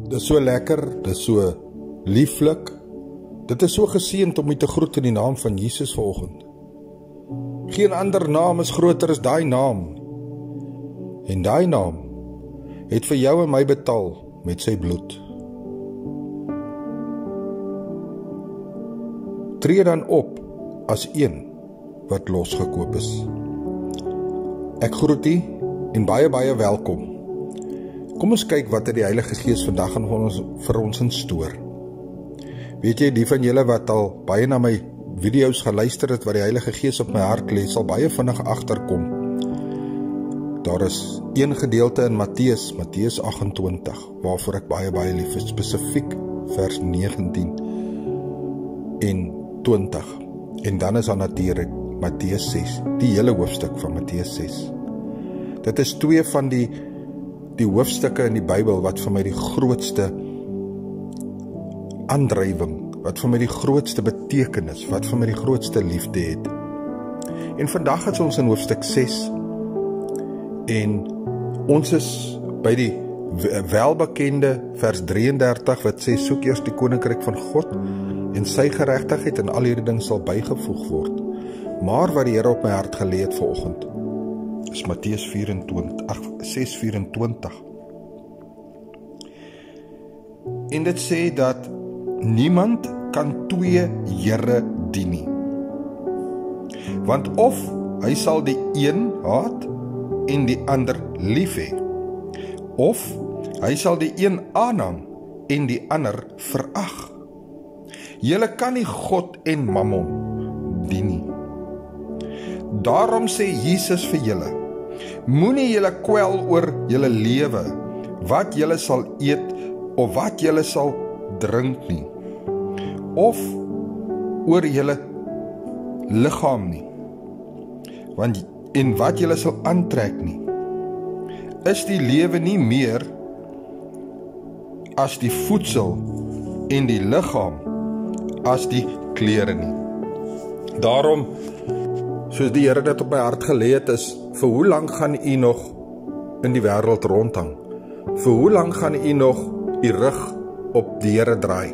Dit is so lekker, dit is so lieflik, dit is so geseënd om u te groet in die naam van Jesus vanoggend. Geen ander naam is groter as daai naam. En daai naam het vir jou en my betaal met sy bloed. Tree dan op as een wat losgekoop is. Ek groet u en baie welkom. Kom ons kyk wat die Heilige Gees vandag vir ons instoor. Weet jy, die van julle wat al baie na my video's geluister het wat die Heilige Gees op my hart lê, sal baie vinnig agterkom. Daar is een gedeelte in Matteus 28, waarvoor ek baie lief is, spesifiek vers 19 en 20. En dan is daar natuurlik Matteus 6, die hele hoofstuk van Matteus 6. Dit is twee van die hoofstukke in die Bybel wat vir my die grootste aandrywing, wat vir my die grootste betekenis, wat vir my die grootste liefde het. En vandag is ons in hoofstuk 6 en ons is by die welbekende vers 33 wat sê, soek eers die koninkryk van God en sy geregtigheid en al hierdie ding sal bygevoeg word. Maar wat die Here op my hart gelê het vanoggend is Matteus 6:24. En dit sê dat niemand kan twee here dien nie. Want of hy sal die een haat en die ander lief hê, of hy sal die een aanhang en die ander verag. Julle kan nie God en Mammon dien nie. Daarom sê Jesus vir julle, moenie julle kwel oor julle lewe, wat julle sal eet of wat julle sal drink nie, of oor julle liggaam nie, want en wat julle sal aantrek nie. Is die lewe nie meer as die voedsel en die liggaam as die klere nie? Daarom, soos die Here dit op my hart gelê het, is, vir hoe lang gaan u nog in die wêreld rondhang? Vir hoe lang gaan u nog u rug op die Here draai?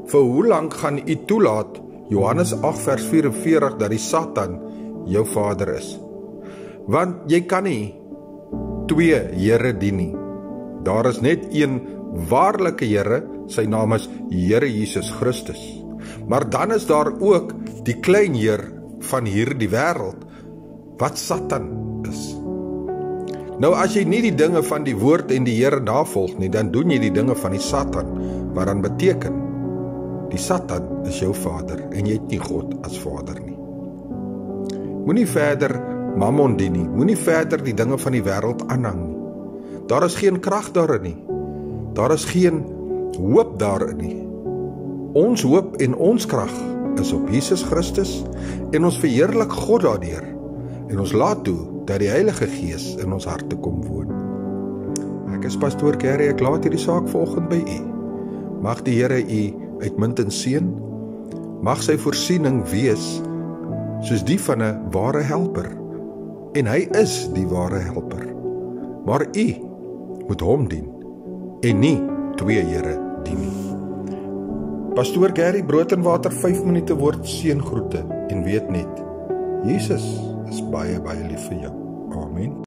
Vir hoe lang gaan u toelaat, Johannes 8 vers 44, dat die Satan jou vader is? Want jy kan nie twee Here dien nie. Daar is net een waarlike Here, sy naam is Here Jesus Christus. Maar dan is daar ook die klein heer van hierdie wêreld, wat Satan is. Nou as jy nie die dinge van die woord en die Here navolg nie, dan doen jy die dinge van die Satan, wat dan beteken, die Satan is jou vader, en jy het nie God as vader nie. Moenie verder Mammon dien nie, moenie verder die dinge van die wêreld aanhang nie. Daar is geen krag daarin nie, daar is geen hoop daarin nie. Ons hoop en ons krag is op Jesus Christus, en ons verheerlik God daardeur, en ons laat toe, dat die Heilige Gees in ons harte kom woon. Ek is Pastoor Gary, ek laat hierdie saak vanoggend by u. Mag die Here u uitmuntend seën, mag sy voorsiening wees, soos die van 'n ware helper, en hy is die ware helper, maar u moet hom dien, en nie twee Here dien nie. Pastoor Gary, brood en water, 5 minute woord seëngroete, en weet net, Jesus is baie lief vir jou. Amen.